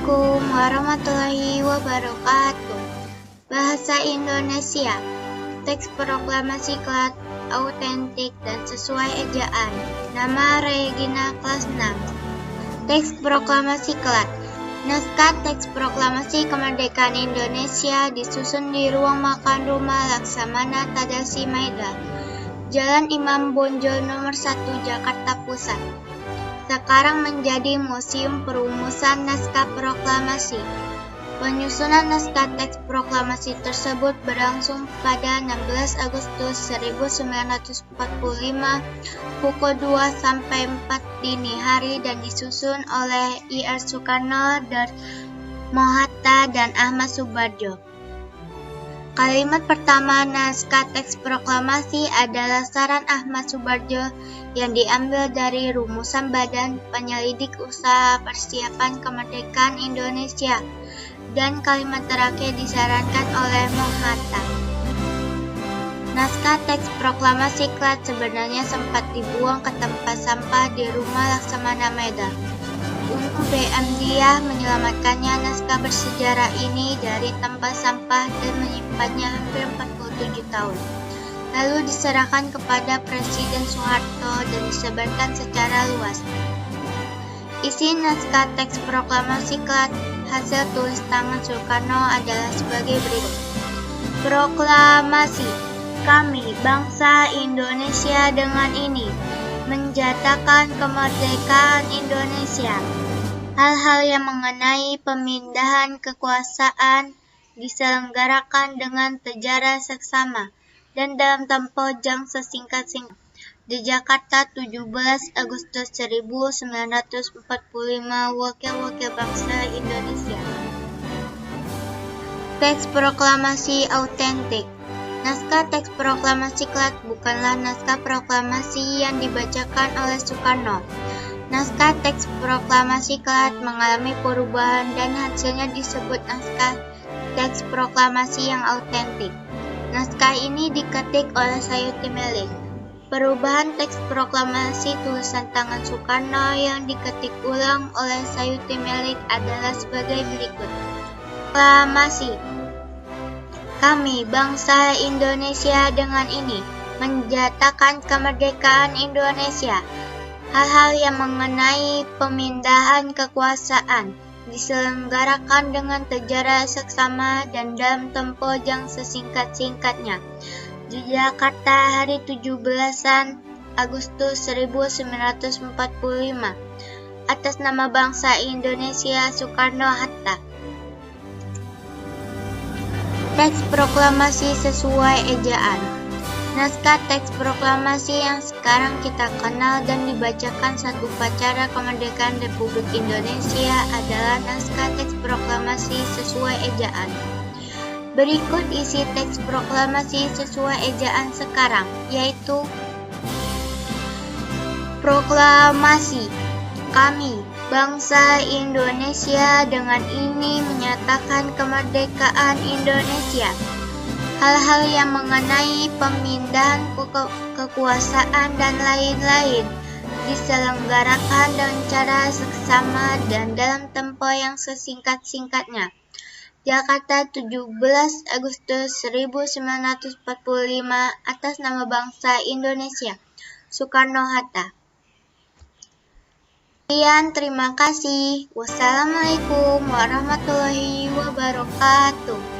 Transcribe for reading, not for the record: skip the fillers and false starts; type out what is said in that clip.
Assalamualaikum warahmatullahi wabarakatuh. Bahasa Indonesia. Teks proklamasi Klat autentik dan sesuai ejaan. Nama Regina kelas 6. Teks proklamasi Klat. Naskah teks proklamasi kemerdekaan Indonesia disusun di ruang makan rumah Laksamana Tadasi Maeda, Jalan Imam Bonjol nomor 1 Jakarta Pusat. Sekarang menjadi Museum Perumusan Naskah Proklamasi. Penyusunan naskah teks proklamasi tersebut berlangsung pada 16 Agustus 1945 pukul 2 sampai 4 dini hari dan disusun oleh I.R. Soekarno, Hatta, dan Ahmad Subardjo. Kalimat pertama naskah teks proklamasi adalah saran Ahmad Subardjo yang diambil dari rumusan Badan Penyelidik Usaha Persiapan Kemerdekaan Indonesia, dan kalimat terakhir disarankan oleh Hatta. Naskah teks proklamasi Klat sebenarnya sempat dibuang ke tempat sampah di rumah Laksamana Maeda. Untuk BM Diah menyelamatkannya naskah bersejarah ini dari tempat sampah dan menyimpannya hampir 47 tahun. Lalu diserahkan kepada Presiden Soeharto dan disebarkan secara luas. Isi naskah teks proklamasi Klat hasil tulis tangan Soekarno adalah sebagai berikut. Proklamasi. Kami, bangsa Indonesia dengan ini menjatakan kemerdekaan Indonesia. Hal-hal yang mengenai pemindahan kekuasaan diselenggarakan dengan secara seksama dan dalam tempo yang sesingkat-singkat. Di Jakarta, 17 Agustus 1945, Wakil-Wakil Bangsa Indonesia. Teks proklamasi autentik. Naskah teks proklamasi Klat bukanlah naskah proklamasi yang dibacakan oleh Soekarno. Naskah teks proklamasi Klat mengalami perubahan dan hasilnya disebut naskah teks proklamasi yang autentik. Naskah ini diketik oleh Sayuti Melik. Perubahan teks proklamasi tulisan tangan Soekarno yang diketik ulang oleh Sayuti Melik adalah sebagai berikut. Proklamasi. Kami, bangsa Indonesia dengan ini menjatakan kemerdekaan Indonesia. Hal-hal yang mengenai pemindahan kekuasaan diselenggarakan dengan secara seksama dan dalam tempo yang sesingkat-singkatnya. Di Jakarta, hari 17 Agustus 1945, atas nama bangsa Indonesia, Soekarno-Hatta. Teks proklamasi sesuai ejaan. Naskah teks proklamasi yang sekarang kita kenal dan dibacakan saat upacara kemerdekaan Republik Indonesia adalah naskah teks proklamasi sesuai ejaan. Berikut isi teks proklamasi sesuai ejaan sekarang, yaitu proklamasi. Kami, bangsa Indonesia dengan ini menyatakan kemerdekaan Indonesia. Hal-hal yang mengenai pemindahan kekuasaan dan lain-lain diselenggarakan dengan cara seksama dan dalam tempo yang sesingkat-singkatnya. Jakarta, 17 Agustus 1945, atas nama bangsa Indonesia, Soekarno-Hatta. Sekian, terima kasih. Wassalamualaikum warahmatullahi wabarakatuh.